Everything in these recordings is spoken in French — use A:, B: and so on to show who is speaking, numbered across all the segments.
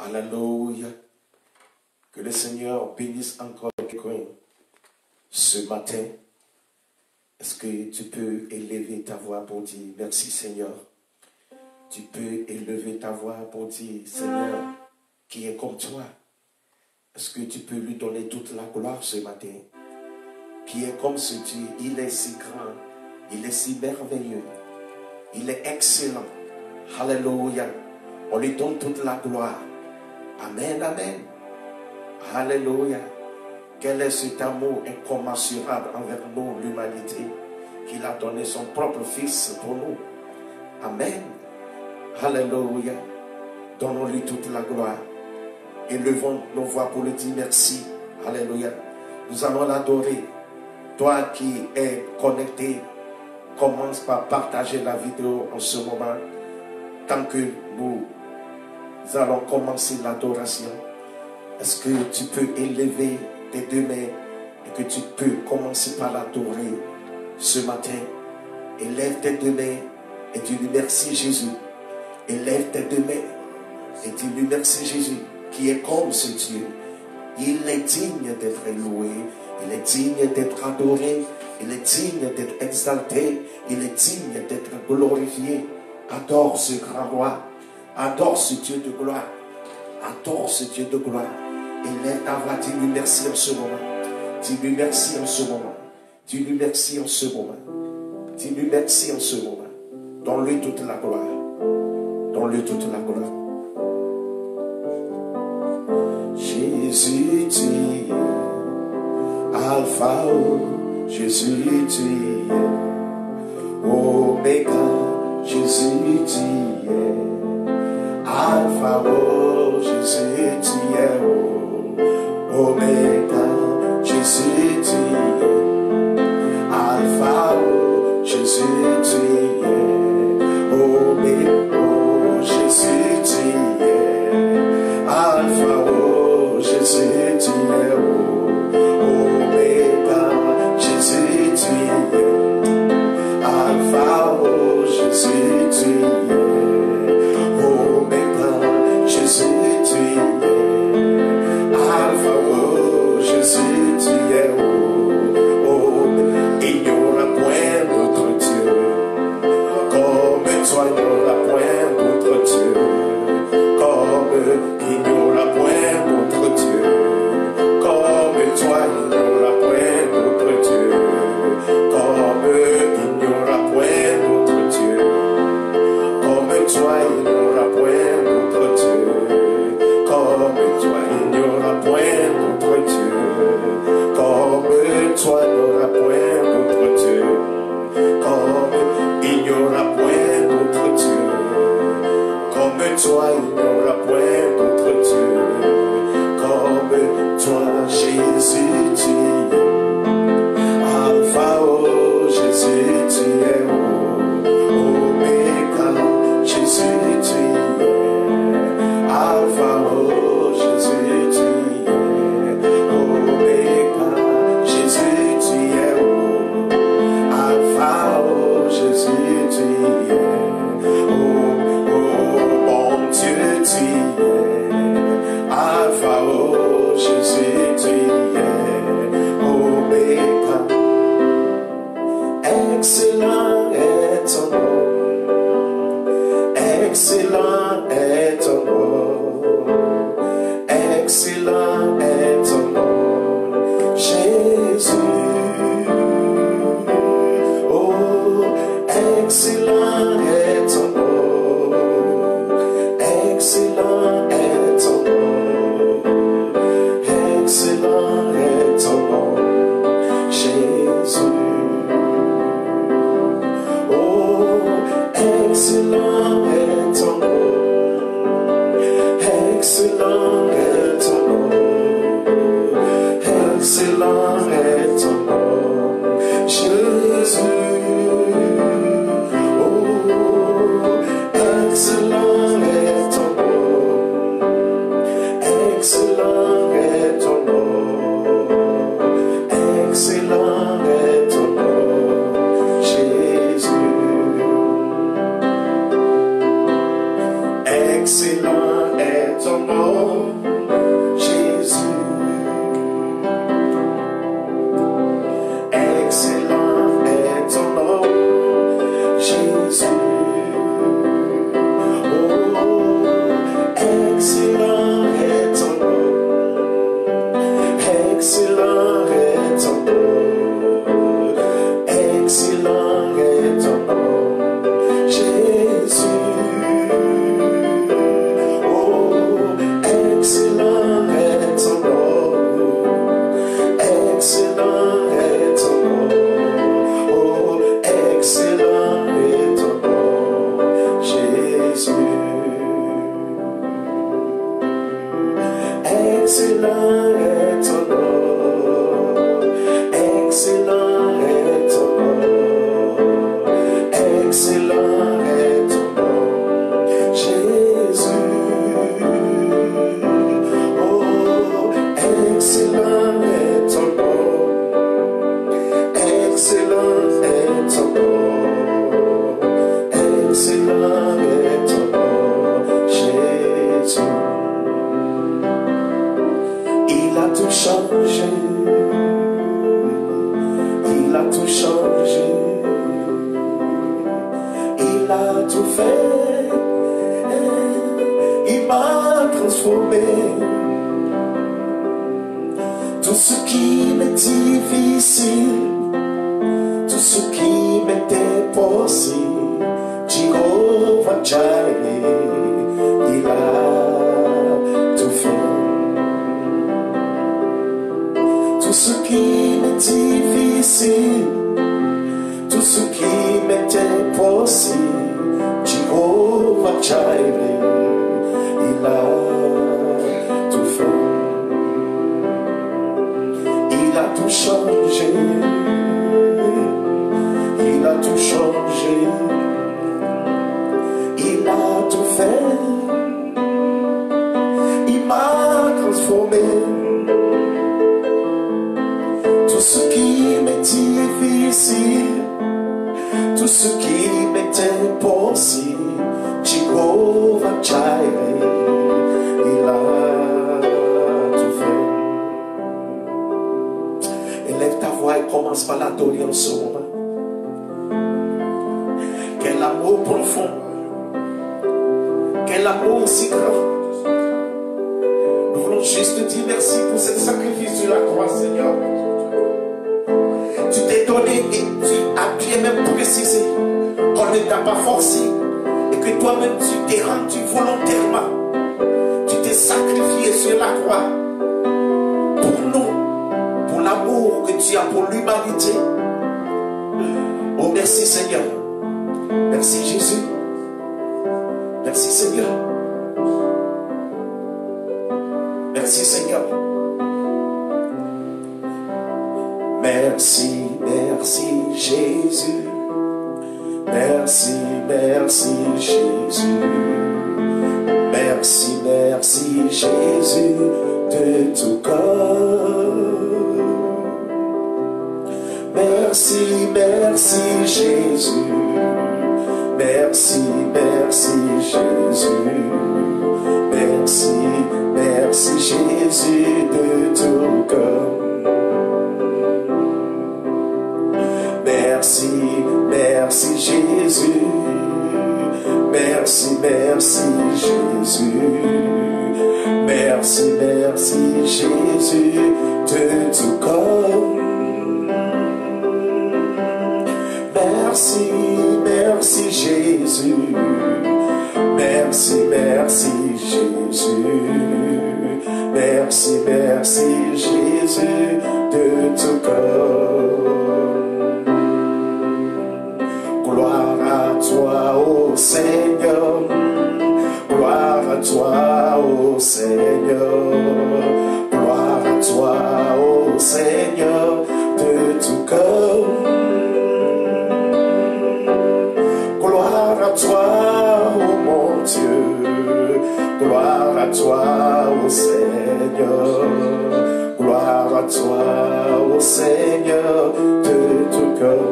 A: Alléluia. Que le Seigneur bénisse encore quelqu'un ce matin. Est-ce que tu peux élever ta voix pour dire merci Seigneur? Tu peux élever ta voix pour dire Seigneur, qui est comme toi? Est-ce que tu peux lui donner toute la gloire ce matin? Qui est comme ce Dieu? Il est si grand, il est si merveilleux, il est excellent. Alléluia. On lui donne toute la gloire. Amen, amen. Alléluia. Quel est cet amour incommensurable envers nous, l'humanité, qu'il a donné son propre Fils pour nous. Amen. Alléluia. Donnons-lui toute la gloire. Élevons nos voix pour lui dire merci. Alléluia. Nous allons l'adorer. Toi qui es connecté, commence par partager la vidéo en ce moment. Tant que nous allons commencer l'adoration, est-ce que tu peux élever tes deux mains et que tu peux commencer par l'adorer ce matin? Élève tes deux mains et dis-lui merci Jésus. Élève tes deux mains et dis-lui merci Jésus, qui est comme ce Dieu. Il est digne d'être loué, il est digne d'être adoré, il est digne d'être exalté, il est digne d'être glorifié. Adore ce grand roi, adore ce Dieu de gloire, adore ce Dieu de gloire. Élève ta voix, dis-lui merci en ce moment. Dis-lui merci en ce moment. Dis-lui merci en ce moment. Dis-lui merci en ce moment. Donne-lui toute la gloire. Donne-lui toute la gloire. Jésus, tu es Alpha, Jésus, tu es Oméga, Jésus, tu es Alpha, Jésus, tu es Oméga, Jésus, tu es Alpha, Jésus, tu es Oméga, Jésus, tu es Alpha, Jésus, tu es Oméga, Jésus, tu es Alpha, Jésus, tu es Oméga, Jésus, tu es Alpha, Jésus, tu es Oméga. Il n'y aura point d'autre Dieu comme toi, il n'y aura point d'autre Dieu comme il n'y aura point d'autre Dieu comme toi, il n'y aura point d'autre Dieu comme il n'y aura point d'autre Dieu comme toi, il n'y aura point d'autre Dieu comme toi, il n'y aura point d'autre Dieu comme toi, il n'y aura point d'autre Dieu comme il n'y aura point d'autre Dieu comme toi, il n'y aura point d'autre Dieu comme toi, Jésus, tu es Alpha, Jésus, tu es Oméga, Jésus, tu es Alpha, Jésus, tu es Oméga, Jésus, tu es Alpha, Jésus, tu es bon Dieu, tu es Alpha, Jésus, tu es Oméga. Excellent est ton nom, excellent est ton nom, excellent est ton nom, Jésus. Oh, excellent est ton nom, excellent est ton nom, excellent est ton nom, Jésus. Oh, excellent est ton nom, excellent est ton nom, excellent est ton nom, Jésus. Oh, excellent est ton nom, excellent est ton nom, excellent est ton nom, Jésus. Excellent est ton nom, Jésus. Excellent est ton nom, Jésus. Excellent est ton nom, excellent est ton nom, excellent est ton nom, Jésus. Oh, excellent est ton nom, excellent est ton nom, oh, excellent est ton nom, Jésus. Excellent est ton nom, excellent est ton nom, excellent est ton nom, Jésus. Oh, excellent est ton nom, excellent est ton nom, excellent est ton nom, Jésus. Il a tout changé, il a tout changé, il a tout fait, il m'a transformé. Tout ce qui m'est difficile, tout ce qui m'était possible, Jehovah Jireh, il a tout fait. Tout ce qui m'est difficile, tout ce qui m'était possible, Jehovah Jireh, il a tout fait. Il a tout changé, il a tout changé, il a tout fait, il m'a transformé. Tout ce qui m'est difficile, tout ce qui m'était possible, Jehovah Jireh, il a tout fait. Élève ta voix et commence par l'adorer en ce moment. Quel amour profond, quel amour si grand. Nous voulons juste te dire merci pour ce sacrifice de la croix, Seigneur. Tu t'es donné et tu as bien même précisé qu'on ne t'a pas forcé et que toi-même tu t'es rendu volontairement. Tu t'es sacrifié sur la croix pour nous, pour l'amour que tu as pour l'humanité. Oh, merci Seigneur. Merci Jésus. Merci Seigneur. Merci Seigneur. Merci, merci Jésus. Merci, merci Jésus. Merci, merci Jésus de tout cœur. Merci, merci Jésus. Merci, merci Jésus. Merci, merci Jésus de tout cœur. Merci, merci Jésus. Merci, merci Jésus. Merci, merci Jésus de tout cœur. Merci, merci Jésus. Merci, merci Jésus. Merci, merci Jésus de tout cœur. Gloire à toi, ô Seigneur. Gloire à toi, ô Seigneur. Gloire à toi, ô Seigneur, de tout cœur. Gloire à toi, ô mon Dieu. Gloire à toi, ô Seigneur. Gloire à toi, ô Seigneur, de tout cœur.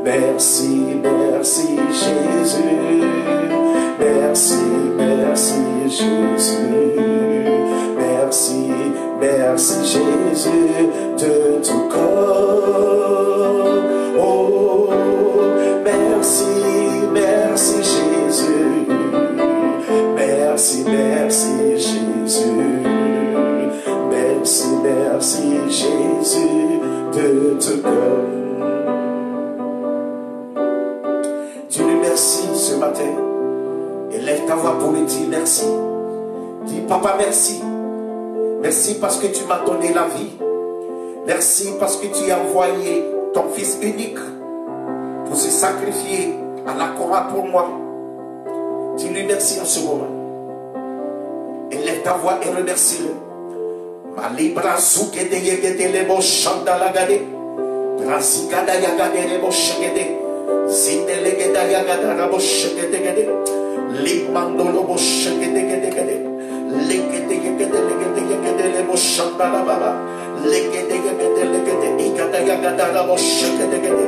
A: Merci, merci Jésus. merci Jésus de tout corps. Oh, merci, merci Jésus. Merci, merci Jésus. Merci, merci Jésus de tout cœur. Dieu lui merci ce matin. Élève ta voix pour lui dire merci. Dis papa merci. Merci parce que tu m'as donné la vie. Merci parce que tu as envoyé ton fils unique pour se sacrifier à la croix pour moi. Dis-lui merci en ce moment. Élève ta voix et remercie-le. Malibra souke de yegede le bo chanda la gade. Brasikada yagade le bo shegede. Zindele geda yagada la bo shegede gede. Limando lo bo shegede gede gede. Legede yegede legede yegede le bo chanda la baba. Legede yegede legede igada yagada la bo shegede gede.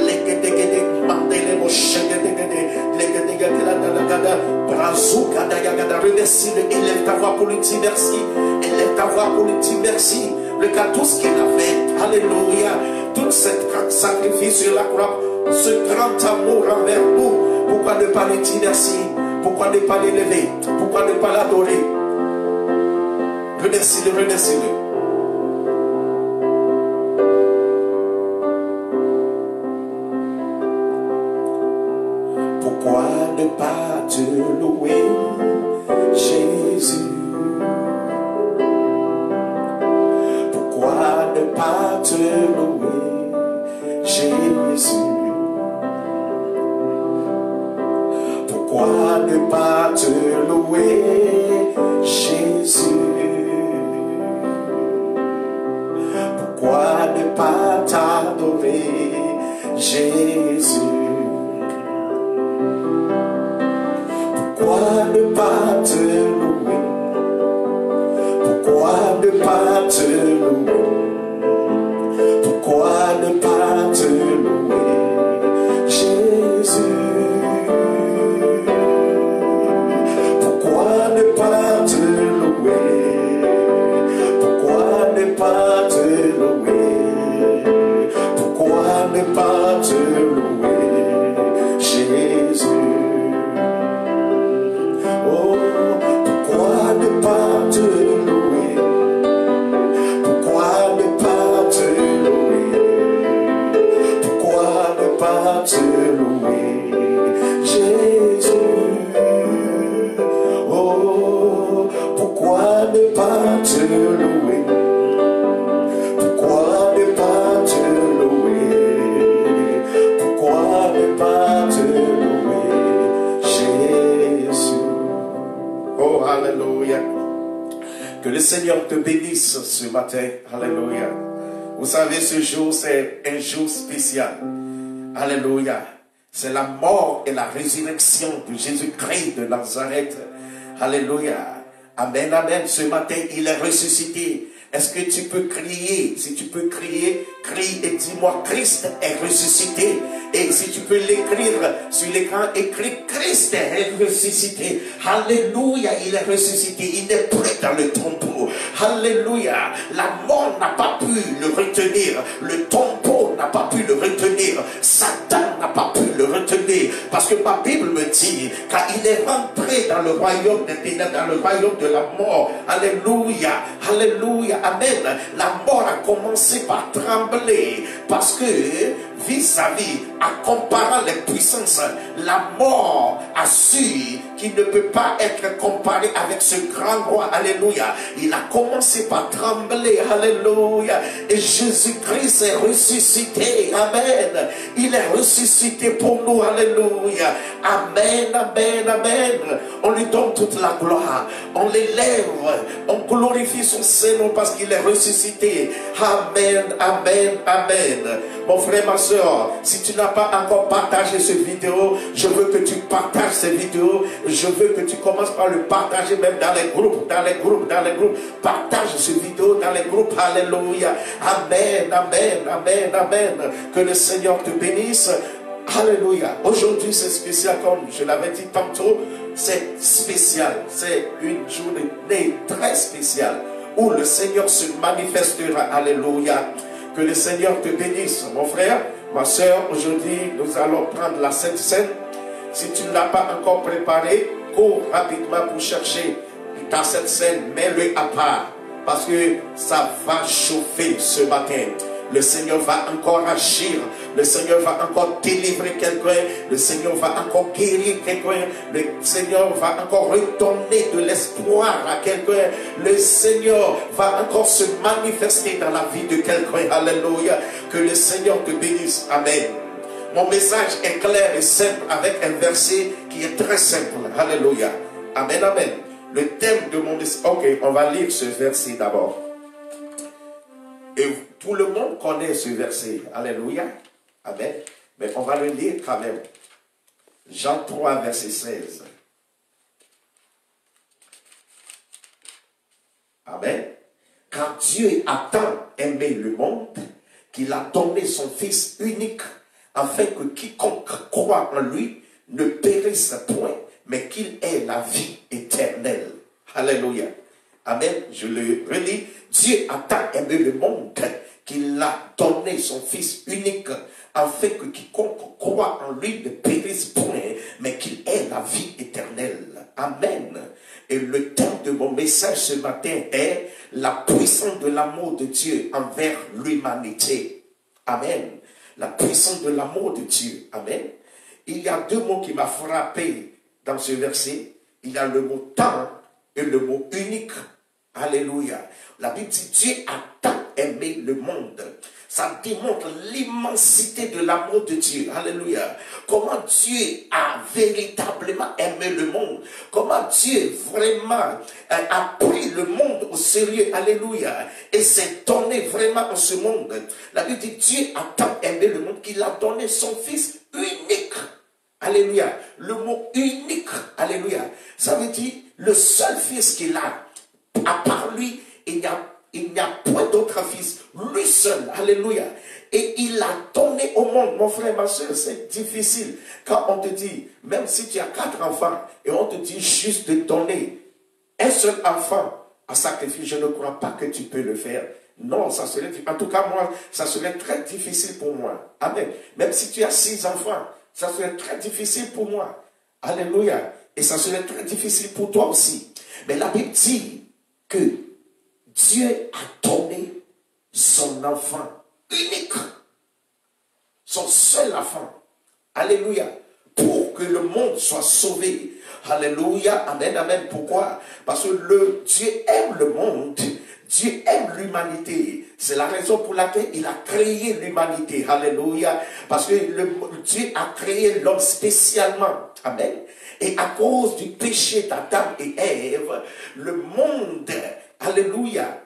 A: Legede gede mandele bo shegede gede. Legede yagada la gada. Brazuka da yagada. Remercie-le. Élève ta voix pour lui dire merci. Élève ta voix pour lui dire merci. Regarde tout ce qu'il a fait. Alléluia. Tout ce sacrifice sur la croix. Ce grand amour envers nous. Pourquoi ne pas lui dire merci? Pourquoi ne pas l'élever? Pourquoi ne pas l'adorer? Remercie-le, remercie-le. Pourquoi ne pas te louer, Jésus? Pourquoi ne pas te louer, Jésus? Pourquoi ne pas te louer, Jésus? Pourquoi ne pas t'adorer, Jésus? Pourquoi ne pas te louer? Pourquoi ne pas te louer? Pourquoi ne pas te louer, Jésus? Pourquoi ne pas te louer? Pourquoi ne pas te louer? Pourquoi ne pas te louer, Jésus? Oh, pourquoi ne pas te louer? Pourquoi ne pas te louer? Pourquoi ne pas te louer, Jésus? Oh, pourquoi ne pas te louer? Pourquoi ne pas te louer? Pourquoi ne pas te louer, Jésus? Oh, alléluia. Que le Seigneur te bénisse ce matin. Alléluia. Vous savez, ce jour, c'est un jour spécial. Alléluia. C'est la mort et la résurrection de Jésus-Christ de Nazareth. Alléluia. Amen, amen. Ce matin, il est ressuscité. Est-ce que tu peux crier? Si tu peux crier, crie et dis-moi, Christ est ressuscité. Et si tu peux l'écrire sur l'écran, écris, Christ est ressuscité. Alléluia, il est ressuscité. Il est prêt dans le tombeau. Alléluia. La mort n'a pas pu le retenir. Le tombeau n'a pas pu le retenir. Satan n'a pas pu le retenir. Parce que ma Bible me dit, quand il est rentré dans le royaume des ténèbres, dans le royaume de la mort. Alléluia. Alléluia. Amen. La mort a commencé par trembler. Parce que, vis-à-vis, en comparant les puissances, la mort a su qu'il ne peut pas être comparé avec ce grand roi. Alléluia. Il a commencé par trembler. Alléluia. Et Jésus-Christ est ressuscité. Amen. Il est ressuscité pour nous. Alléluia. Amen, amen, amen. On lui donne toute la gloire. On l'élève. On glorifie son Seigneur parce qu'il est ressuscité. Amen, amen, amen. Mon frère, ma soeur, si tu n'as pas encore partagé cette vidéo, je veux que tu partages cette vidéo. Je veux que tu commences par le partager même dans les groupes, dans les groupes, dans les groupes. Partage cette vidéo dans les groupes. Alléluia. Amen, amen, amen, amen. Que le Seigneur te bénisse. Alléluia. Aujourd'hui, c'est spécial, comme je l'avais dit tantôt. C'est spécial. C'est une journée très spéciale. où le Seigneur se manifestera. Alléluia. Que le Seigneur te bénisse, mon frère, ma soeur. Aujourd'hui, nous allons prendre la Sainte Seine. Si tu ne l'as pas encore préparé, cours rapidement pour chercher ta Sainte Seine. Mets-le à part, parce que ça va chauffer ce matin. Le Seigneur va encore agir. Le Seigneur va encore délivrer quelqu'un. Le Seigneur va encore guérir quelqu'un. Le Seigneur va encore redonner de l'espoir à quelqu'un. Le Seigneur va encore se manifester dans la vie de quelqu'un. Alléluia. Que le Seigneur te bénisse. Amen. Mon message est clair et simple avec un verset qui est très simple. Alléluia. Amen, amen. Le thème de mon message... Ok, on va lire ce verset d'abord. Et tout le monde connaît ce verset. Alléluia. Amen. Mais on va le lire quand même. Jean 3, verset 16. Amen. Car Dieu a tant aimé le monde qu'il a donné son Fils unique afin que quiconque croit en lui ne périsse point, mais qu'il ait la vie éternelle. Alléluia. Amen. Je le relis. Dieu a tant aimé le monde qu'il a donné son Fils unique afin que quiconque croit en lui ne périsse point, mais qu'il ait la vie éternelle. Amen. Et le thème de mon message ce matin est la puissance de l'amour de Dieu envers l'humanité. Amen. La puissance de l'amour de Dieu. Amen. Il y a deux mots qui m'ont frappé dans ce verset. Il y a le mot tant et le mot unique. Alléluia. La Bible dit Dieu a tant aimé le monde. Ça démontre l'immensité de l'amour de Dieu. Alléluia. Comment Dieu a véritablement aimé le monde. Comment Dieu vraiment a pris le monde au sérieux. Alléluia. Et s'est donné vraiment en ce monde. La Bible dit Dieu a tant aimé le monde qu'il a donné son Fils unique. Alléluia. Le mot unique. Alléluia. Ça veut dire le seul Fils qu'il a. À part lui, il n'y a point d'autre fils. Lui seul. Alléluia. Et il a donné au monde. Mon frère, ma soeur, c'est difficile. Quand on te dit, même si tu as 4 enfants, et on te dit juste de donner un seul enfant à sacrifier, je ne crois pas que tu peux le faire. Non, ça serait, en tout cas moi, ça serait très difficile pour moi. Amen. Même si tu as 6 enfants, ça serait très difficile pour moi. Alléluia. Et ça serait très difficile pour toi aussi. Mais la Bible dit que Dieu a donné son enfant unique, son seul enfant, alléluia, pour que le monde soit sauvé. Alléluia, amen, amen. Pourquoi? Parce que Dieu aime le monde, Dieu aime l'humanité. C'est la raison pour laquelle il a créé l'humanité. Alléluia. Parce que Dieu a créé l'homme spécialement. Amen. Et à cause du péché d'Adam et Ève, le monde, alléluia,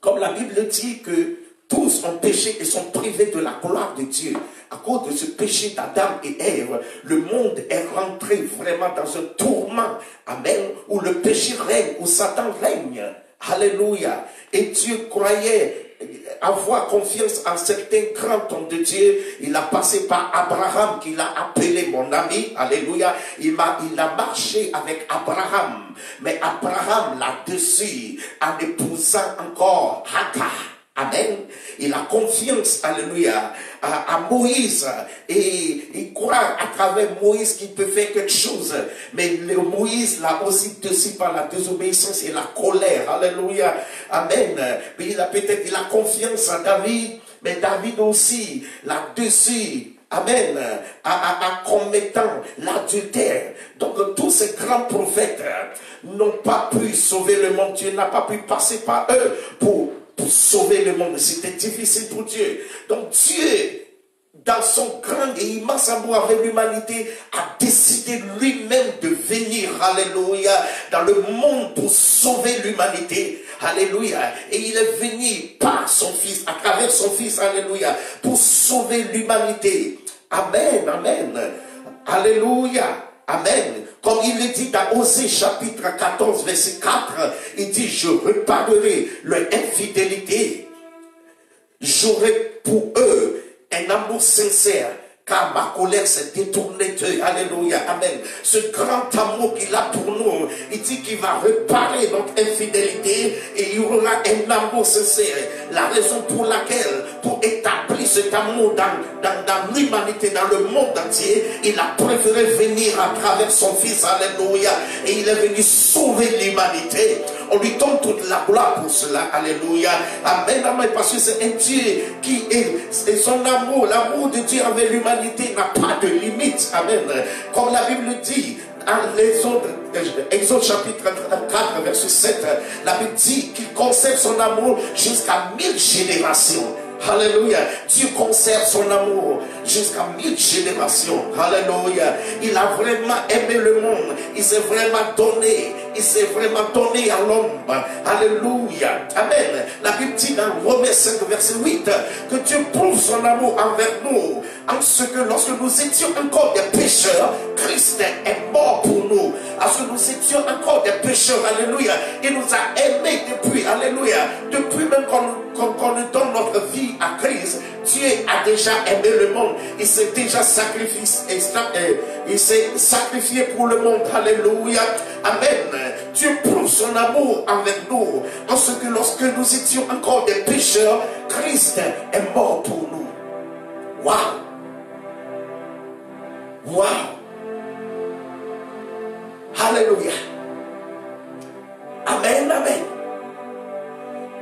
A: comme la Bible dit que tous ont péché et sont privés de la gloire de Dieu. À cause de ce péché d'Adam et Ève, le monde est rentré vraiment dans un tourment. Amen. Où le péché règne, où Satan règne. Alléluia. Et Dieu croyait avoir confiance en certains grands hommes de Dieu. Il a passé par Abraham, qu'il a appelé mon ami. Alléluia. Il a marché avec Abraham. Mais Abraham l'a déçu en épousant encore Hagar. Amen. Il a confiance, alléluia, à Moïse. Et il croit à travers Moïse qu'il peut faire quelque chose. Mais Moïse l'a aussi déçu par la désobéissance et la colère. Alléluia. Amen. Mais il a confiance à David. Mais David aussi l'a déçu. Amen. En commettant l'adultère. Donc tous ces grands prophètes n'ont pas pu sauver le monde. Dieu n'a pas pu passer par eux pour sauver le monde. C'était difficile pour Dieu. Donc Dieu, dans son grand et immense amour avec l'humanité, a décidé lui-même de venir, alléluia, dans le monde pour sauver l'humanité. Alléluia. Et il est venu par son Fils, à travers son Fils, alléluia, pour sauver l'humanité. Amen, amen. Alléluia. Amen. Comme il le dit dans Osée chapitre 14 verset 4, il dit je reparlerai leur infidélité. J'aurai pour eux un amour sincère car ma colère s'est détournée d'eux. Alléluia, amen. Ce grand amour qu'il a pour nous, il dit qu'il va réparer notre infidélité et il y aura un amour sincère. La raison pour laquelle, pour établir cet amour dans l'humanité, dans le monde entier, il a préféré venir à travers son Fils, alléluia, et il est venu sauver l'humanité. On lui donne toute la gloire pour cela, alléluia, amen, amen, parce que c'est un Dieu qui est son amour, l'amour de Dieu envers l'humanité n'a pas de limite, amen, comme la Bible dit, Exode chapitre 4, verset 7, la Bible dit qu'il conserve son amour jusqu'à 1000 générations. Alléluia. Dieu conserve son amour jusqu'à 1000 générations. Alléluia. Il a vraiment aimé le monde. Il s'est vraiment donné. Il s'est vraiment donné à l'homme. Alléluia. Amen. La Bible dit dans Romains 5, verset 8, que Dieu prouve son amour envers nous, en ce que lorsque nous étions encore des pécheurs, Christ est mort pour nous. Lorsque nous étions encore des pécheurs, alléluia, il nous a aimés depuis, alléluia, depuis même qu'on nous donne notre vie à Christ. Dieu a déjà aimé le monde. Il s'est déjà sacrifié. Il s'est sacrifié pour le monde. Alléluia. Amen. Dieu prouve son amour envers nous, en ce que lorsque nous étions encore des pécheurs, Christ est mort pour nous. Waouh. Waouh. Alléluia. Amen, amen.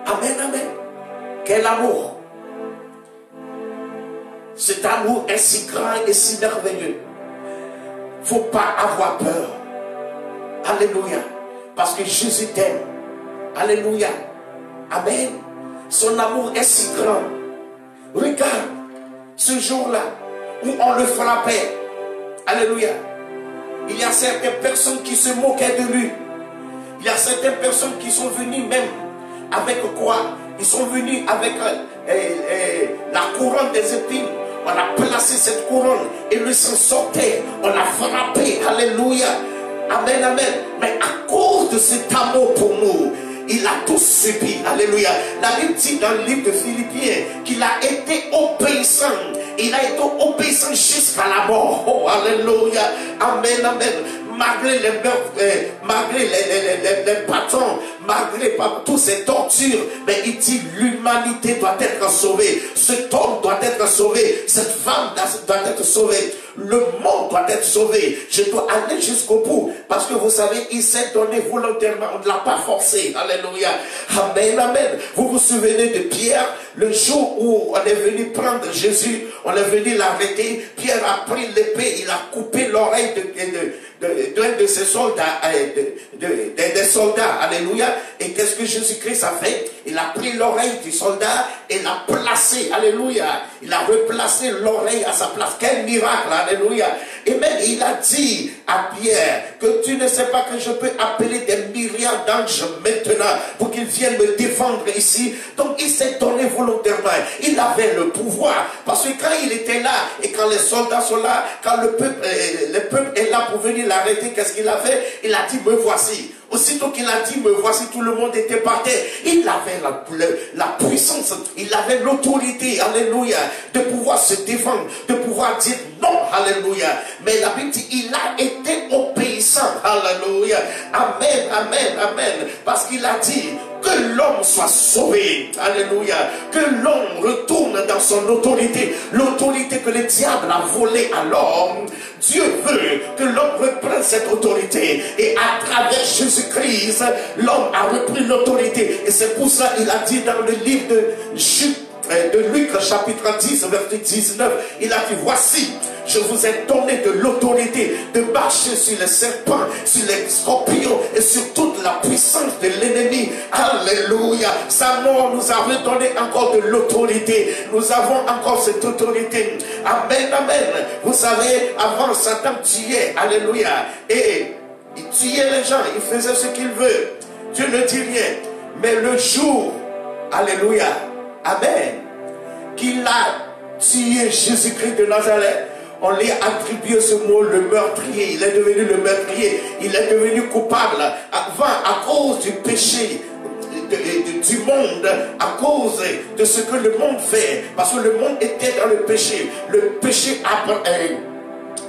A: Amen, amen. Quel amour. Cet amour est si grand et si merveilleux. Il ne faut pas avoir peur. Alléluia. Parce que Jésus t'aime. Alléluia. Amen. Son amour est si grand. Regarde ce jour-là où on le frappait. Alléluia. Il y a certaines personnes qui se moquaient de lui. Il y a certaines personnes qui sont venues même avec quoi? Ils sont venus avec la couronne des épines. On a placé cette couronne et lui s'en sortait. On l'a frappé. Alléluia. Amen, amen. Mais à cause de cet amour pour nous, il a tout subi. Alléluia. La Bible dit dans le livre de Philippiens qu'il a été obéissant. Il a été obéissant jusqu'à la mort. Oh, alléluia. Amen, amen. Malgré les meurtres, malgré les bâtons, malgré toutes ces tortures, mais il dit l'humanité doit être sauvée. Cet homme doit être sauvé. Cette femme doit être sauvée. Le monde doit être sauvé. Je dois aller jusqu'au bout. Parce que vous savez, il s'est donné volontairement. On ne l'a pas forcé. Alléluia. Amen, amen. Vous vous souvenez de Pierre, le jour où on est venu prendre Jésus, on est venu l'arrêter. Pierre a pris l'épée, il a coupé l'oreille d'un de ses soldats, des soldats. Alléluia. Et qu'est-ce que Jésus-Christ a fait? Il a pris l'oreille du soldat et l'a placé. Alléluia. Il a replacé l'oreille à sa place. Quel miracle. Alléluia. Et même il a dit à Pierre que tu ne sais pas que je peux appeler des myriades d'anges maintenant pour qu'ils viennent me défendre ici. Donc il s'est donné volontairement. Il avait le pouvoir. Parce que quand il était là et quand les soldats sont là, quand le peuple est là pour venir l'arrêter, qu'est-ce qu'il a fait? Il a dit me voici. Aussitôt qu'il a dit me voici, tout le monde était par terre. Il avait la puissance, il avait l'autorité, alléluia, de pouvoir se défendre, de pouvoir dire non, alléluia. Mais la Bible dit il a été obéissant, alléluia. Amen, amen, amen. Parce qu'il a dit que l'homme soit sauvé, alléluia. Que l'homme retourne dans son autorité, l'autorité que le diable a volée à l'homme. Dieu veut que l'homme reprenne cette autorité. Et à travers Jésus-Christ, l'homme a repris l'autorité. Et c'est pour ça qu'il a dit dans le livre de Luc, chapitre 10, verset 19, il a dit, voici, je vous ai donné de l'autorité de marcher sur les serpents, sur les scorpions et sur toute la puissance de l'ennemi. Alléluia. Sa mort nous a redonné encore de l'autorité. Nous avons encore cette autorité. Amen, amen. Vous savez, avant Satan tuait, alléluia, et il tuait les gens, il faisait ce qu'il veut. Dieu ne dit rien. Mais le jour, alléluia, amen, qu'il a tué Jésus-Christ de Nazareth, on lui a attribué ce mot, le meurtrier. Il est devenu le meurtrier. Il est devenu coupable à cause du péché du monde à cause de ce que le monde fait. Parce que le monde était dans le péché. Le péché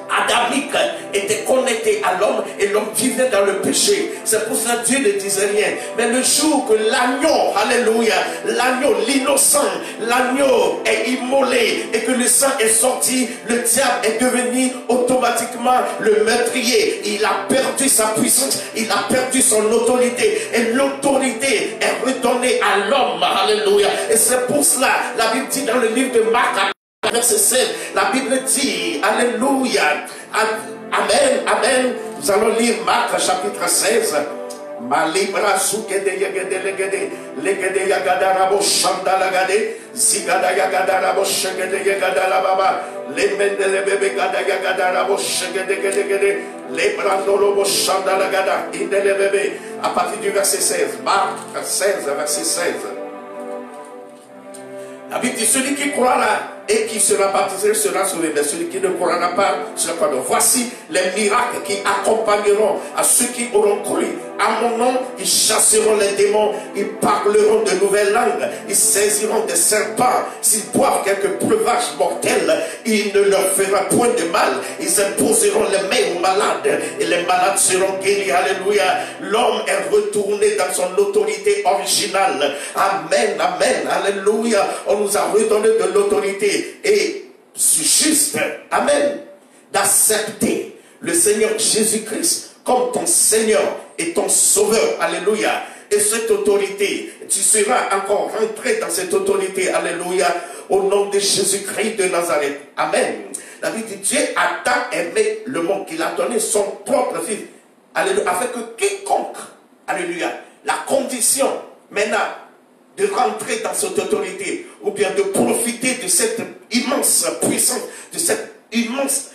A: adamique était connecté à l'homme et l'homme vivait dans le péché. C'est pour ça que Dieu ne disait rien. Mais le jour que l'agneau, alléluia, l'agneau, l'innocent, l'agneau est immolé et que le sang est sorti, le diable est devenu automatiquement le meurtrier. Il a perdu sa puissance, il a perdu son autorité et l'autorité est redonnée à l'homme, alléluia. Et c'est pour cela, la Bible dit dans le livre de Marc, verset 7, la Bible dit, alléluia, amen, amen. Nous allons lire Marc chapitre 16. Malibra sukede yegede legede legede yagada rabo shanda lagade zigada yagada rabo shegede yagada la baba le mendele bebe gada yagada rabo shegede gede gede le brandolo bo shanda lagada indele bebe. À partir du verset 16, Marc 16 verset 16, la Bible dit, celui qui croira et qui sera baptisé sera sauvé, mais celui qui ne croira pas sera pardonné. Voici les miracles qui accompagneront à ceux qui auront cru. À mon nom, ils chasseront les démons, ils parleront de nouvelles langues, ils saisiront des serpents, s'ils boivent quelques breuvages mortels, il ne leur fera point de mal, ils imposeront les mains aux malades et les malades seront guéris. Alléluia. L'homme est retourné dans son autorité originale. Amen, amen, alléluia. On nous a redonné de l'autorité et c'est juste, amen, d'accepter le Seigneur Jésus-Christ comme ton Seigneur et ton Sauveur, alléluia. Et cette autorité, tu seras encore rentré dans cette autorité, alléluia, au nom de Jésus-Christ de Nazareth, amen. La Bible dit, Dieu a tant aimé le monde qu'il a donné son propre Fils, alléluia, afin que quiconque, alléluia, la condition maintenant de rentrer dans cette autorité, ou bien de profiter de cette immense puissance, de cette immense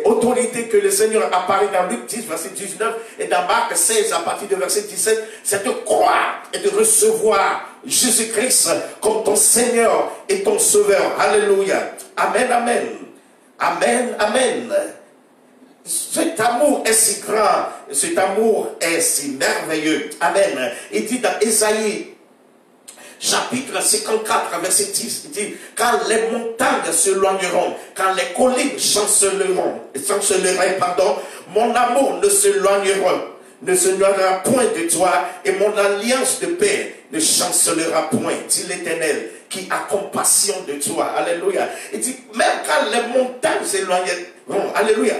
A: autorité que le Seigneur apparaît dans Luc 10, verset 19, et dans Marc 16, à partir du verset 17, c'est de croire et de recevoir Jésus-Christ comme ton Seigneur et ton Sauveur. Alléluia. Amen, amen. Amen, amen. Cet amour est si grand, cet amour est si merveilleux. Amen. Il dit dans Ésaïe, chapitre 54, verset 10, il dit, quand les montagnes s'éloigneront, quand les collines chancelleront, mon amour ne s'éloignera point de toi, et mon alliance de paix ne chancellera point, dit l'Éternel, qui a compassion de toi. Alléluia. Il dit, même quand les montagnes s'éloigneront, alléluia,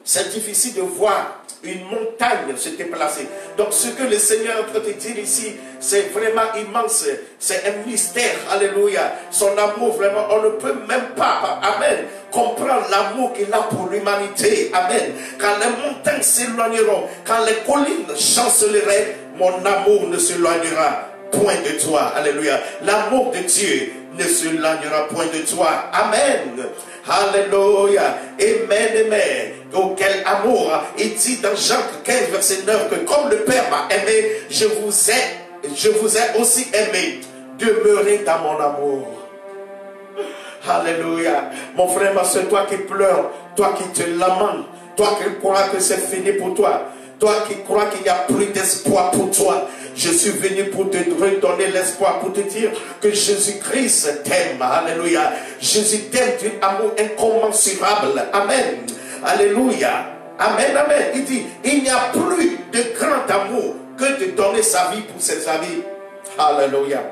A: c'est difficile de voir une montagne se déplacer. Donc ce que le Seigneur est en train de dire ici, c'est vraiment immense. C'est un mystère. Alléluia. Son amour, vraiment, on ne peut même pas, amen, comprendre l'amour qu'il a pour l'humanité. Amen. Quand les montagnes s'éloigneront, quand les collines chancelleraient, mon amour ne s'éloignera point de toi. Alléluia. L'amour de Dieu ne s'éloignera point de toi. Amen. Alléluia. Amen, amen. Oh, quel amour. Il dit dans Jean 15, verset 9, que comme le Père m'a aimé, je vous ai aussi aimé. Demeurez dans mon amour. Alléluia. Mon frère, ma soeur, toi qui pleures, toi qui te lamentes, toi qui crois que c'est fini pour toi, toi qui crois qu'il n'y a plus d'espoir pour toi, je suis venu pour te redonner l'espoir, pour te dire que Jésus-Christ t'aime. Alléluia. Jésus t'aime d'un amour incommensurable. Amen. Alléluia. Amen, amen. Il dit, il n'y a plus de grand amour que de donner sa vie pour ses amis. Alléluia.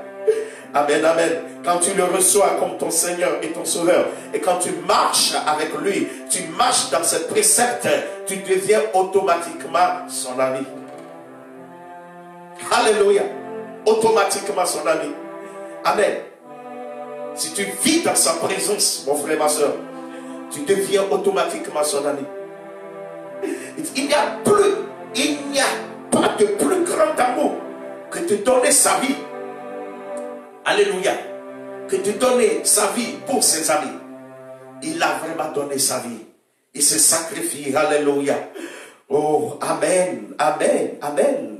A: Amen, amen. Quand tu le reçois comme ton Seigneur et ton Sauveur, et quand tu marches avec lui, tu marches dans ses préceptes, tu deviens automatiquement son ami. Alléluia. Automatiquement son ami. Amen. Si tu vis dans sa présence, mon frère, ma soeur, tu deviens automatiquement son ami. Il n'y a pas de plus grand amour que de donner sa vie. Alléluia. Que de donner sa vie pour ses amis. Il a vraiment donné sa vie. Il s'est sacrifié. Alléluia. Oh, amen, amen, amen.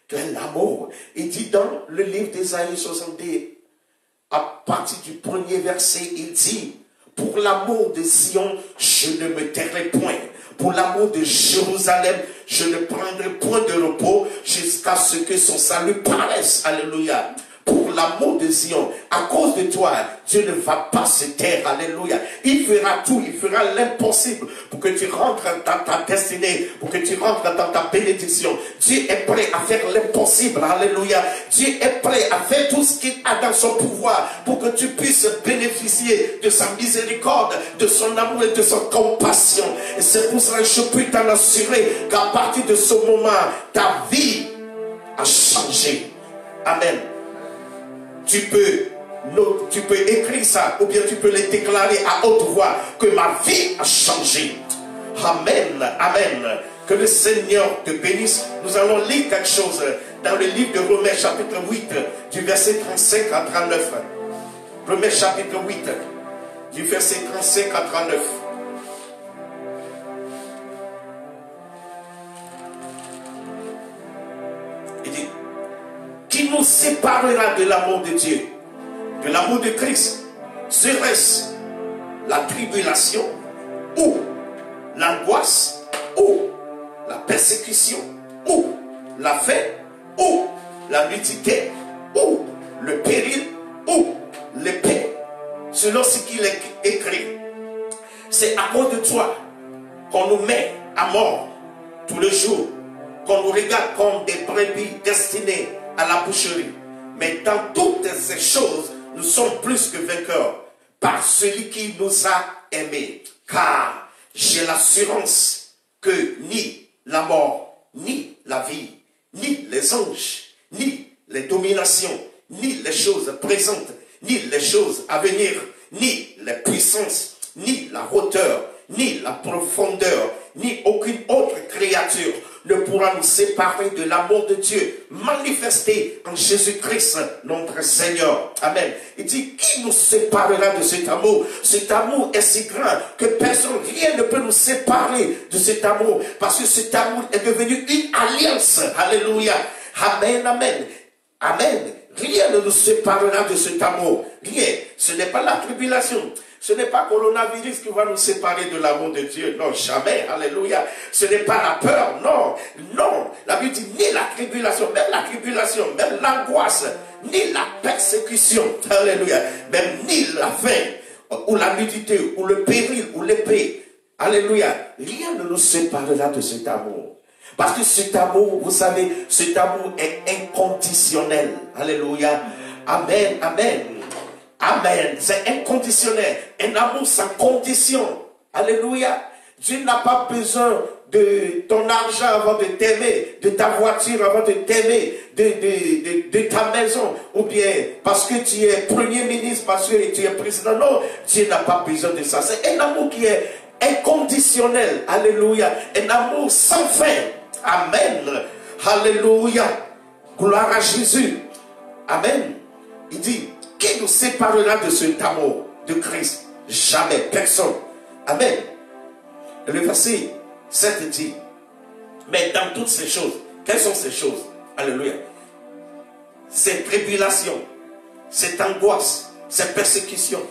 A: Quel amour. Il dit dans le livre d'Ésaïe 60, à partir du premier verset, il dit, pour l'amour de Sion, je ne me tairai point. Pour l'amour de Jérusalem, je ne prendrai point de repos jusqu'à ce que son salut paraisse. Alléluia. Pour l'amour de Zion, à cause de toi, Dieu ne va pas se taire. Alléluia. Il fera tout, il fera l'impossible pour que tu rentres dans ta destinée, pour que tu rentres dans ta bénédiction. Dieu est prêt à faire l'impossible. Alléluia. Dieu est prêt à faire tout ce qu'il a dans son pouvoir pour que tu puisses bénéficier de sa miséricorde, de son amour et de son compassion. Et c'est pour cela que je peux t'en assurer qu'à partir de ce moment, ta vie a changé. Amen. Tu peux écrire ça, ou bien tu peux le déclarer à haute voix, que ma vie a changé. Amen, amen. Que le Seigneur te bénisse. Nous allons lire quelque chose dans le livre de Romains chapitre 8, du verset 35 à 39. Romains chapitre 8, du verset 35 à 39. Il dit: qui nous séparera de l'amour de Dieu, de l'amour de Christ? Serait-ce la tribulation, ou l'angoisse, ou la persécution, ou la faim, ou la nudité, ou le péril, ou l'épée? Selon ce qu'il est écrit, c'est à cause de toi qu'on nous met à mort tous les jours, qu'on nous regarde comme des brebis destinées à la boucherie. Mais dans toutes ces choses, nous sommes plus que vainqueurs par celui qui nous a aimés. Car j'ai l'assurance que ni la mort, ni la vie, ni les anges, ni les dominations, ni les choses présentes, ni les choses à venir, ni les puissances, ni la hauteur, ni la profondeur, ni aucune autre créature ne pourra nous séparer de l'amour de Dieu manifesté en Jésus-Christ, notre Seigneur. Amen. Il dit: qui nous séparera de cet amour? Cet amour est si grand que personne, rien ne peut nous séparer de cet amour, parce que cet amour est devenu une alliance. Alléluia. Amen, amen. Amen. Rien ne nous séparera de cet amour. Rien. Ce n'est pas la tribulation. Ce n'est pas le coronavirus qui va nous séparer de l'amour de Dieu. Non, jamais. Alléluia. Ce n'est pas la peur. Non. Non. La Bible dit ni la tribulation, même l'angoisse, ni la persécution. Alléluia. Même ni la faim, ou la nudité, ou le péril, ou l'épée. Alléluia. Rien ne nous séparera de cet amour. Parce que cet amour, vous savez, cet amour est inconditionnel. Alléluia. Amen. Amen. Amen. C'est inconditionnel. Un amour sans condition. Alléluia. Dieu n'a pas besoin de ton argent avant de t'aimer, de ta voiture avant de t'aimer, de ta maison, ou bien parce que tu es premier ministre, parce que tu es président. Non, Dieu n'a pas besoin de ça. C'est un amour qui est inconditionnel. Alléluia. Un amour sans fin. Amen. Alléluia. Gloire à Jésus. Amen. Il dit: qui nous séparera de cet amour de Christ? Jamais, personne. Amen. Et le verset 7 dit: mais dans toutes ces choses, quelles sont ces choses? Alléluia. Ces tribulations, cette angoisse, ces persécutions,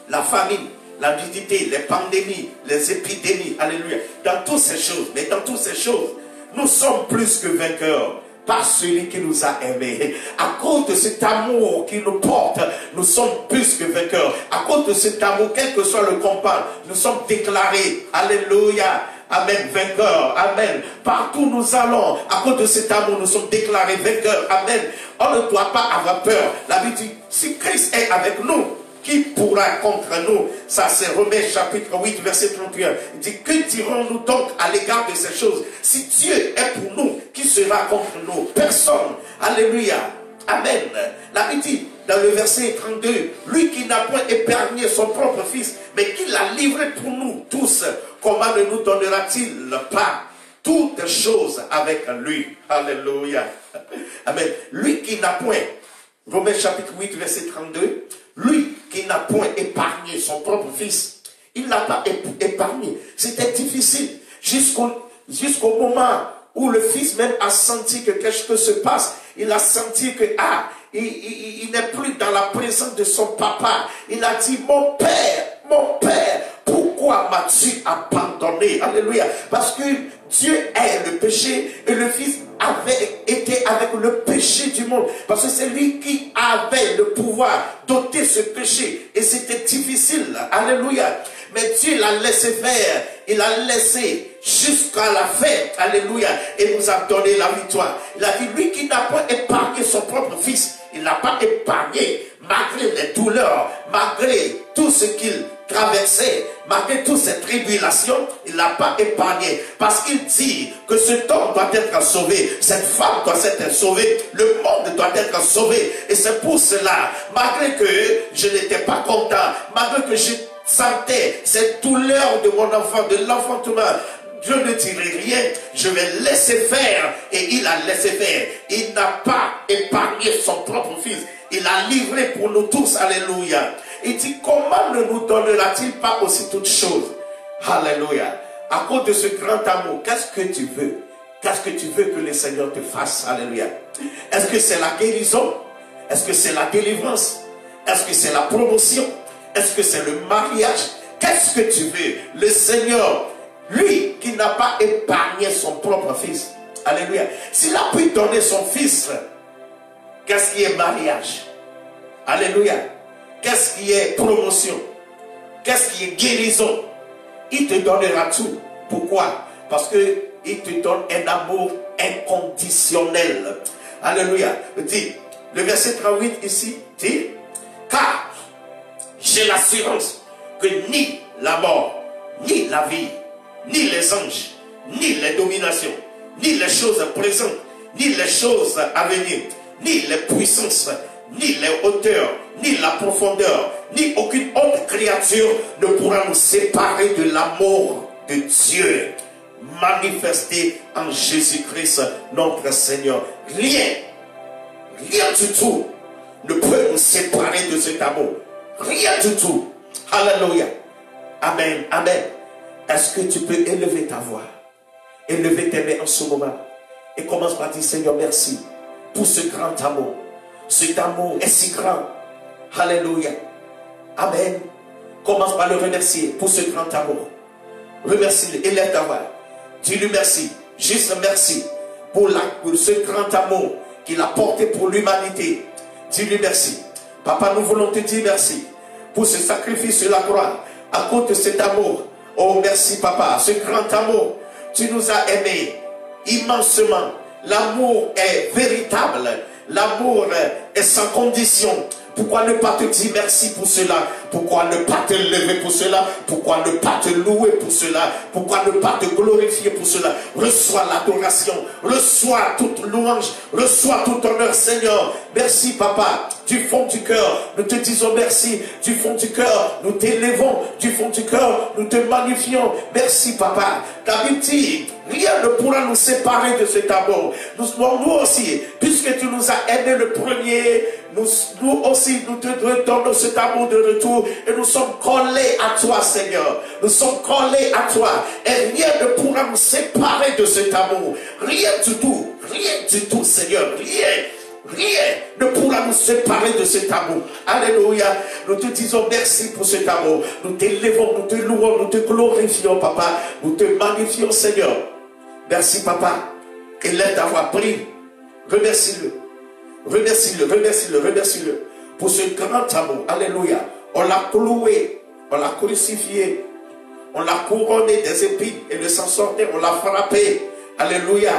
A: la famine, la nudité, les pandémies, les épidémies. Alléluia. Dans toutes ces choses, mais dans toutes ces choses, nous sommes plus que vainqueurs par celui qui nous a aimés. À cause de cet amour qui nous porte, nous sommes plus que vainqueurs. À cause de cet amour, quel que soit le combat, nous sommes déclarés. Alléluia. Amen. Vainqueurs. Amen. Partout nous allons, à cause de cet amour, nous sommes déclarés vainqueurs. Amen. On ne doit pas avoir peur. La Bible dit: si Christ est avec nous, qui pourra contre nous? Ça, c'est Romains chapitre 8, verset 31. Il dit: que dirons-nous donc à l'égard de ces choses? Si Dieu est pour nous, qui sera contre nous? Personne. Alléluia. Amen. La Bible dit dans le verset 32, lui qui n'a point épargné son propre fils, mais qui l'a livré pour nous tous, comment ne nous donnera-t-il pas toutes choses avec lui? Alléluia. Amen. Lui qui n'a point, Romains chapitre 8, verset 32, lui qui n'a point épargné son propre fils, il n'a pas épargné. C'était difficile jusqu'au moment où le fils même a senti que quelque chose se passe. Il a senti que il n'est plus dans la présence de son papa. Il a dit: mon père, pourquoi pourquoi m'as-tu abandonné? Alléluia. Parce que Dieu est le péché et le Fils avait été avec le péché du monde. Parce que c'est lui qui avait le pouvoir d'ôter ce péché. Et c'était difficile. Alléluia. Mais Dieu l'a laissé faire. Il a laissé jusqu'à la fin. Alléluia. Et nous a donné la victoire. Il a dit, lui qui n'a pas épargné son propre Fils, il n'a pas épargné, malgré les douleurs, malgré tout ce qu'il traversait, malgré toutes ces tribulations, il n'a pas épargné. Parce qu'il dit que cet homme doit être sauvé, cette femme doit être sauvée, le monde doit être sauvé. Et c'est pour cela, malgré que je n'étais pas content, malgré que je sentais cette douleur de mon enfant, de l'enfantement, je ne dirai rien, je vais laisser faire. Et il a laissé faire. Il n'a pas épargné son propre Fils. Il a livré pour nous tous. Alléluia. Il dit, comment ne nous donnera-t-il pas aussi toutes choses? Alléluia. À cause de ce grand amour, qu'est-ce que tu veux? Qu'est-ce que tu veux que le Seigneur te fasse? Alléluia. Est-ce que c'est la guérison? Est-ce que c'est la délivrance? Est-ce que c'est la promotion? Est-ce que c'est le mariage? Qu'est-ce que tu veux? Le Seigneur, lui qui n'a pas épargné son propre Fils. Alléluia. S'il a pu donner son Fils, qu'est-ce qui est mariage? Alléluia. Qu'est-ce qui est promotion? Qu'est-ce qui est guérison? Il te donnera tout. Pourquoi? Parce qu'il te donne un amour inconditionnel. Alléluia. Dit, le verset 38 ici dit, car j'ai l'assurance que ni la mort, ni la vie, ni les anges, ni les dominations, ni les choses présentes, ni les choses à venir, ni les puissances, ni les hauteurs, ni la profondeur, ni aucune autre créature ne pourra nous séparer de l'amour de Dieu manifesté en Jésus-Christ notre Seigneur. Rien, rien du tout ne peut nous séparer de cet amour. Rien du tout. Alléluia. Amen. Amen. Est-ce que tu peux élever ta voix, élever tes mains en ce moment et commence par dire, Seigneur, merci pour ce grand amour. Cet amour est si grand. Alléluia. Amen. Commence par le remercier pour ce grand amour. Remercie-le. Élève ta voix. Dis-lui merci. Juste merci pour ce grand amour qu'il a porté pour l'humanité. Dis-lui merci. Papa, nous voulons te dire merci pour ce sacrifice sur la croix à cause de cet amour. Oh, merci, Papa. Ce grand amour, tu nous as aimés immensement. L'amour est véritable. L'amour est sans condition. Pourquoi ne pas te dire merci pour cela? Pourquoi ne pas te lever pour cela? Pourquoi ne pas te louer pour cela? Pourquoi ne pas te glorifier pour cela? Reçois l'adoration, reçois toute louange, reçois tout honneur, Seigneur. Merci, Papa. Du fond du cœur, nous te disons merci. Du fond du cœur, nous t'élevons. Du fond du cœur, nous te magnifions. Merci, Papa. Ta Bible dit, rien ne pourra nous séparer de cet amour. Nous aussi, puisque tu nous as aidés le premier, nous aussi, nous te donnons cet amour de retour et nous sommes collés à toi, Seigneur. Nous sommes collés à toi et rien ne pourra nous séparer de cet amour. Rien du tout, Seigneur, rien ne pourra nous séparer de cet amour. Alléluia. Nous te disons merci pour cet amour. Nous t'élevons, nous te louons, nous te glorifions, Papa. Nous te magnifions, Seigneur. Merci, Papa. Élève ta voix, prie. Remercie-le. Remercie-le, remercie-le, remercie-le pour ce grand amour. Alléluia. On l'a cloué, on l'a crucifié, on l'a couronné des épines et le sang sortait, on l'a frappé. Alléluia.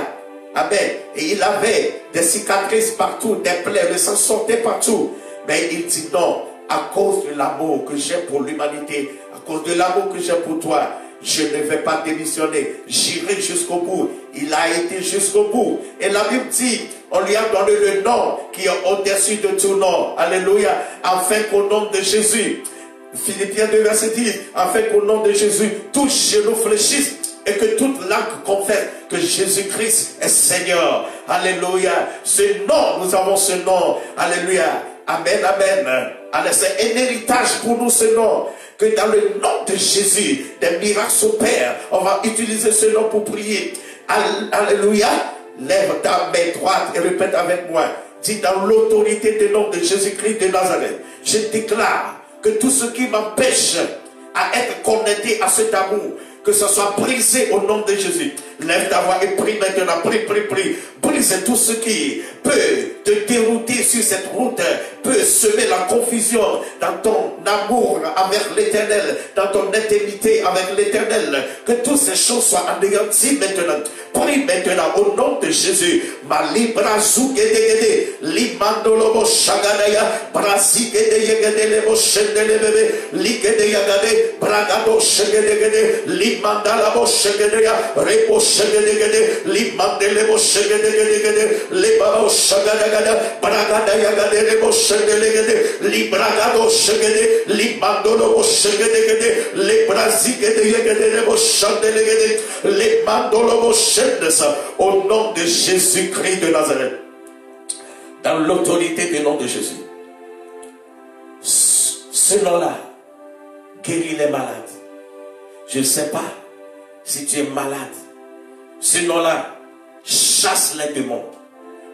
A: Amen. Et il avait des cicatrices partout, des plaies, le sang sortait partout. Mais il dit non, à cause de l'amour que j'ai pour l'humanité, à cause de l'amour que j'ai pour toi, je ne vais pas démissionner. J'irai jusqu'au bout. Il a été jusqu'au bout. Et la Bible dit, on lui a donné le nom qui est au-dessus de tout nom. Alléluia. Afin qu'au nom de Jésus, Philippiens 2 verset 10, afin qu'au nom de Jésus, tous genoux fléchissent et que toute langue confesse que Jésus-Christ est Seigneur. Alléluia. Ce nom, nous avons ce nom. Alléluia. Amen, amen. Alors c'est un héritage pour nous ce nom. Que dans le nom de Jésus, des miracles s'opèrent. On va utiliser ce nom pour prier. Alléluia. Lève ta main droite et répète avec moi. Dis dans l'autorité du nom de Jésus-Christ de Nazareth, je déclare que tout ce qui m'empêche à être connecté à cet amour. Que ce soit brisé au nom de Jésus. Lève ta voix et prie maintenant. Prie, prie, prie. Brise tout ce qui peut te dérouter sur cette route, peut semer la confusion dans ton amour avec l'Éternel, dans ton intimité avec l'Éternel. Que toutes ces choses soient anéanties maintenant. Prie maintenant au nom de Jésus. Malibra zougedegede, limandolobo shagadaya, brasigedegede lebo shendelebebe, ligedeyagade, bragado shegedegede, limandalabo shegedea, rebo shegedegede, limandelebo shegedegede, lebabo shagadagada, bragadayagade lebo shendelegede, libragado shegede, limandolobo shegedegede, lebrazigedegede lebo shendelegede, limandolobo shegedegede. Au nom de Jésus-Christ de Nazareth, dans l'autorité du nom de Jésus, ce nom-là guérit les malades. Je ne sais pas si tu es malade. Ce nom-là chasse les démons.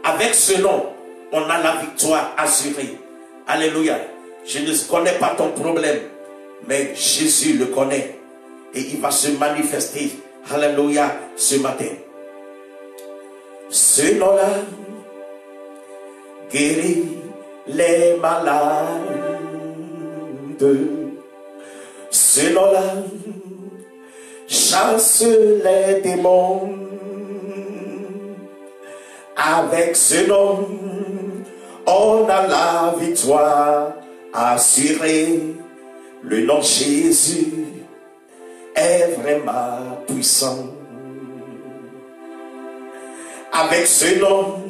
A: Avec ce nom, on a la victoire assurée. Alléluia. Je ne connais pas ton problème, mais Jésus le connaît et il va se manifester. Alléluia, ce matin. Ce nom-là guérit les malades. Ce nom-là chasse les démons. Avec ce nom, on a la victoire assurée. Le nom Jésus est vraiment puissant. Avec ce nom,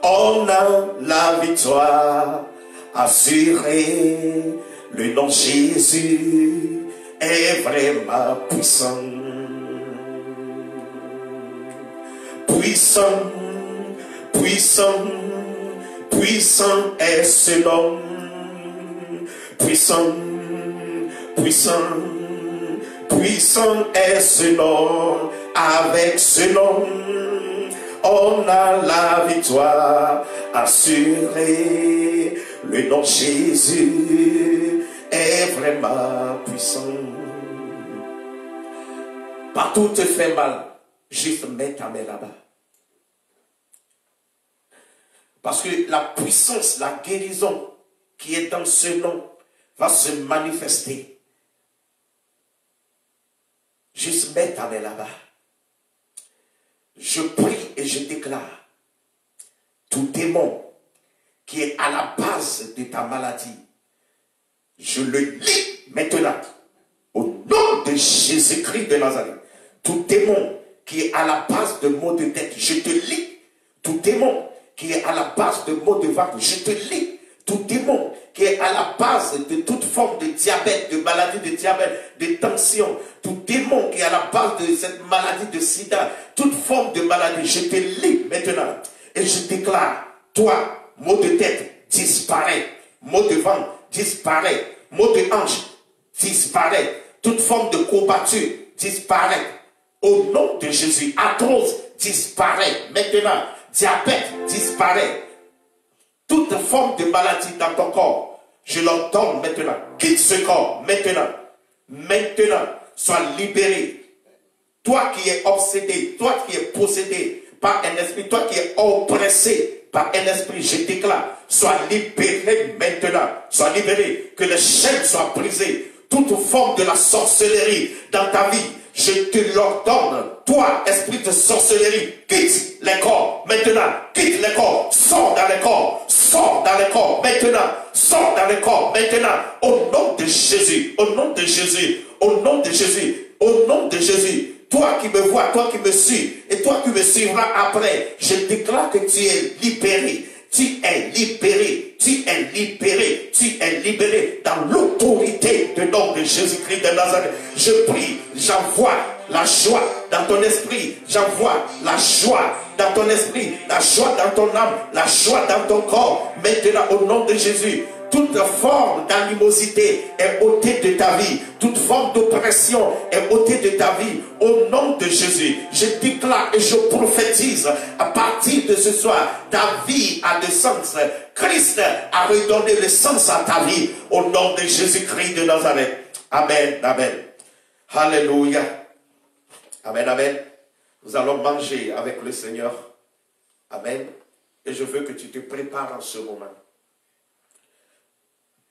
A: on a la victoire assurée. Le nom Jésus est vraiment puissant. Puissant, puissant, puissant est ce nom. Puissant, puissant, puissant est ce nom. Avec ce nom, on a la victoire assurée. Le nom Jésus est vraiment puissant. Partout te fait mal, juste mets ta main là-bas. Parce que la puissance, la guérison qui est dans ce nom va se manifester. Juste mets ta main là-bas. Je prie et je déclare, tout démon qui est à la base de ta maladie, je le lis maintenant au nom de Jésus-Christ de Nazareth. Tout démon qui est à la base de maux de tête, je te lis. Tout démon qui est à la base de maux de ventre, je te lis. Tout démon qui est à la base de toute forme de diabète, de maladie de diabète, de tension, tout démon qui est à la base de cette maladie de sida, toute forme de maladie, je te lis maintenant et je déclare, toi, maux de tête, disparaît, maux de ventre, disparaît, maux de hanche, disparaît, toute forme de courbature, disparaît, au nom de Jésus, arthrose, disparaît, maintenant, diabète, disparaît, toute forme de maladie dans ton corps, je l'ordonne maintenant. Quitte ce corps maintenant. Maintenant, sois libéré. Toi qui es obsédé, toi qui es possédé par un esprit, toi qui es oppressé par un esprit, je déclare, sois libéré maintenant. Sois libéré, que les chaînes soient brisées. Toute forme de la sorcellerie dans ta vie, je te l'ordonne. Toi, esprit de sorcellerie, quitte les corps maintenant. Quitte les corps, sors dans les corps, sors dans les corps maintenant, sors dans les corps maintenant. Au nom de Jésus, au nom de Jésus, au nom de Jésus, au nom de Jésus. Toi qui me vois, toi qui me suis, et toi qui me suivras après, je déclare que tu es libéré. Tu es libéré, tu es libéré, tu es libéré dans l'autorité du nom de Jésus-Christ de Nazareth. Je prie, j'envoie la joie dans ton esprit, j'envoie la joie dans ton esprit, la joie dans ton âme, la joie dans ton corps. Maintenant, au nom de Jésus, toute forme d'animosité est ôtée de ta vie. Toute forme d'oppression est ôtée de ta vie. Au nom de Jésus, je déclare et je prophétise à partir de ce soir, ta vie a de sens. Christ a redonné le sens à ta vie. Au nom de Jésus-Christ de Nazareth. Amen, amen. Alléluia. Amen, amen. Nous allons manger avec le Seigneur. Amen. Et je veux que tu te prépares en ce moment.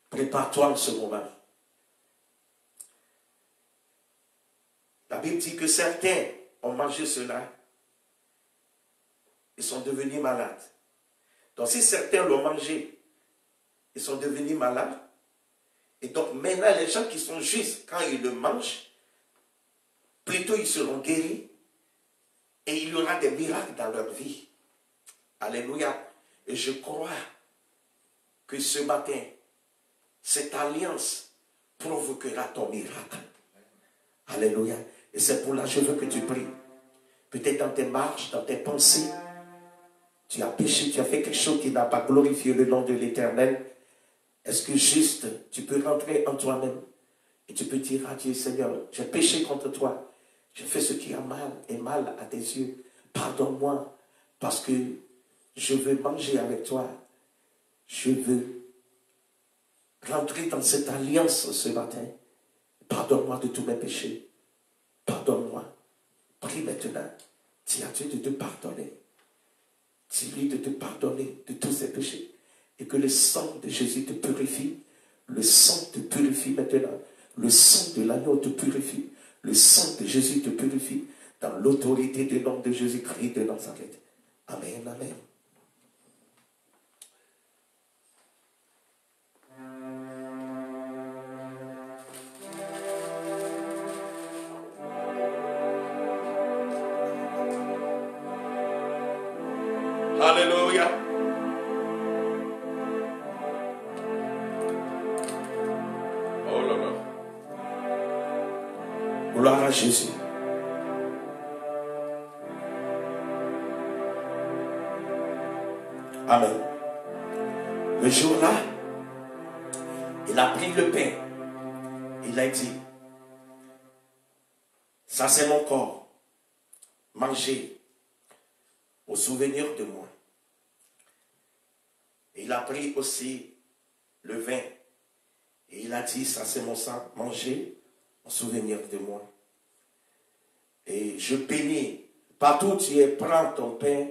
A: Prépare-toi en ce moment. La Bible dit que certains ont mangé cela. Ils sont devenus malades. Donc si certains l'ont mangé, ils sont devenus malades. Et donc maintenant, les gens qui sont justes, quand ils le mangent, plutôt ils seront guéris. Et il y aura des miracles dans leur vie. Alléluia. Et je crois que ce matin, cette alliance provoquera ton miracle. Alléluia. Et c'est pour là que je veux que tu pries. Peut-être dans tes marches, dans tes pensées, tu as péché, tu as fait quelque chose qui n'a pas glorifié le nom de l'Éternel. Est-ce que juste, tu peux rentrer en toi-même et tu peux dire à Dieu, Seigneur, j'ai péché contre toi. J'ai fait ce qui a mal et mal à tes yeux. Pardonne-moi parce que je veux manger avec toi. Je veux rentrer dans cette alliance ce matin. Pardonne-moi de tous mes péchés. Pardonne-moi. Prie maintenant. Dis à Dieu de te pardonner. Dis-lui de te pardonner de tous ses péchés. Et que le sang de Jésus te purifie. Le sang te purifie maintenant. Le sang de l'agneau te purifie. Le sang de Jésus te purifie. Dans l'autorité du nom de Jésus-Christ de Nazareth. Amen, amen. Alléluia. Oh là là. Gloire à Jésus. Amen. Le jour-là, il a pris le pain. Il a dit, ça c'est mon corps. Mangez au souvenir de moi. Et il a pris aussi le vin. Et il a dit, ça c'est mon sang, mangez en souvenir de moi. Et je bénis, partout où tu es, prends ton pain,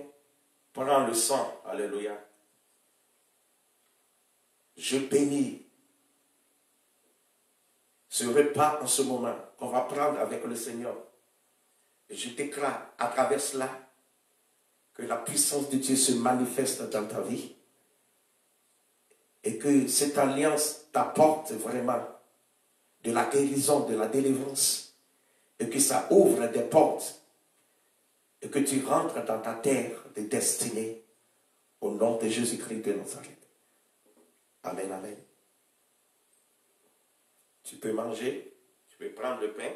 A: prends le sang, alléluia. Je bénis ce repas en ce moment qu'on va prendre avec le Seigneur. Et je déclare à travers cela que la puissance de Dieu se manifeste dans ta vie. Et que cette alliance t'apporte vraiment de la guérison, de la délivrance. Et que ça ouvre des portes. Et que tu rentres dans ta terre de destinée. Au nom de Jésus-Christ de Nazareth. Amen, amen. Tu peux manger. Tu peux prendre le pain.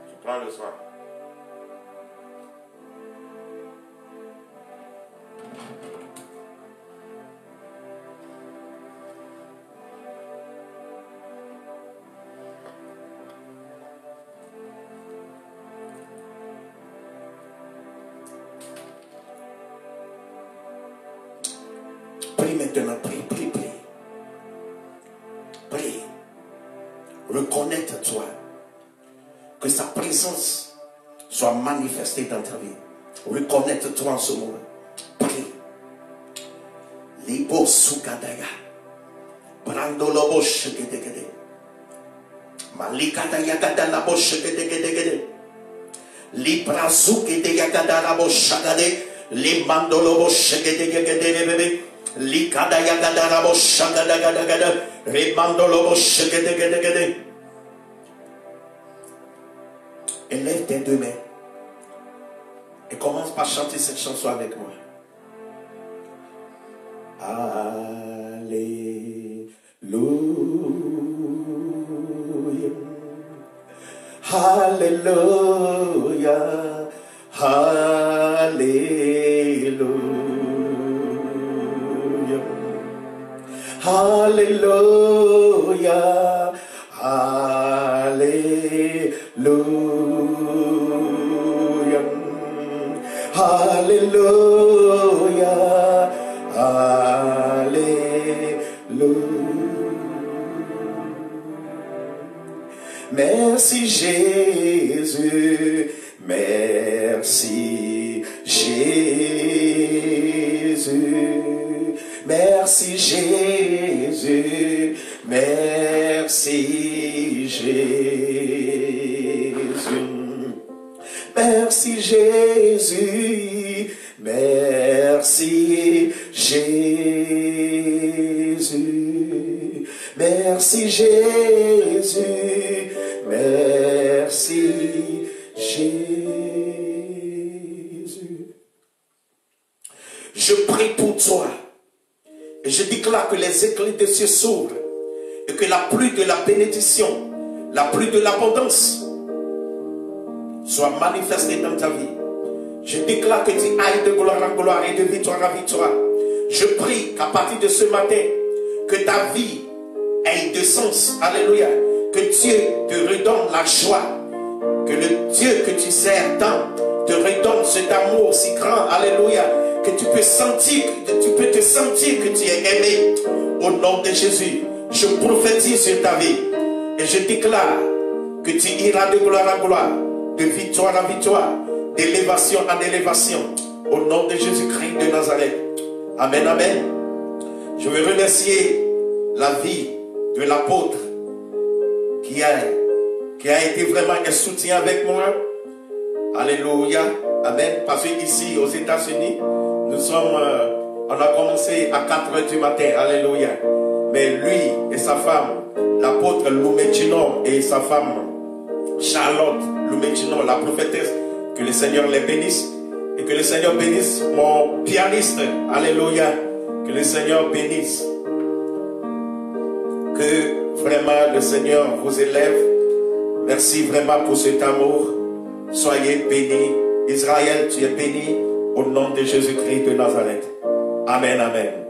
A: Tu prends le sang. Prie maintenant, prie, prie, prie. Prie. Reconnais-toi. Que sa présence soit manifestée dans ta vie. Reconnais-toi en ce moment. Prie. Libo sukadaya. Brando lobo shegedegede. Malikata yakada labo shegedegede. Libra zukede yakada labo shagade. Limando lobo shegedegede bebe. Likada yakada labo shagada. Rimando lobo shegedegede. Élève tes deux mains et commence par chanter cette chanson avec moi. Alléluia. Alléluia. Alléluia. Alléluia. Alléluia. Alléluia, Alléluia. Merci Jésus, merci Jésus, merci Jésus, merci Jésus, merci Jésus, merci Jésus, merci Jésus, merci Jésus. Je prie pour toi et je déclare que les éclats de cieux s'ouvrent et que la pluie de la bénédiction, la pluie de l'abondance soit manifestée dans ta vie. Je déclare que tu ailles de gloire en gloire et de victoire en victoire. Je prie qu'à partir de ce matin, que ta vie ait de sens. Alléluia. Que Dieu te redonne la joie. Que le Dieu que tu sers tant te redonne cet amour si grand. Alléluia. Que tu peux sentir, que tu peux te sentir que tu es aimé. Au nom de Jésus, je prophétise sur ta vie. Et je déclare que tu iras de gloire en gloire, de victoire en victoire, d'élévation en élévation. Au nom de Jésus-Christ de Nazareth. Amen, amen. Je veux remercier la vie de l'apôtre qui a été vraiment un soutien avec moi. Alléluia. Amen. Parce qu'ici, aux États-Unis, nous sommes, on a commencé à 4 h du matin. Alléluia. Mais lui et sa femme, l'apôtre Lumechinon et sa femme Charlotte Lumechinon, la prophétesse, que le Seigneur les bénisse. Et que le Seigneur bénisse mon pianiste. Alléluia. Que le Seigneur bénisse. Que vraiment le Seigneur vous élève. Merci vraiment pour cet amour. Soyez bénis. Israël, tu es béni au nom de Jésus-Christ de Nazareth. Amen, amen.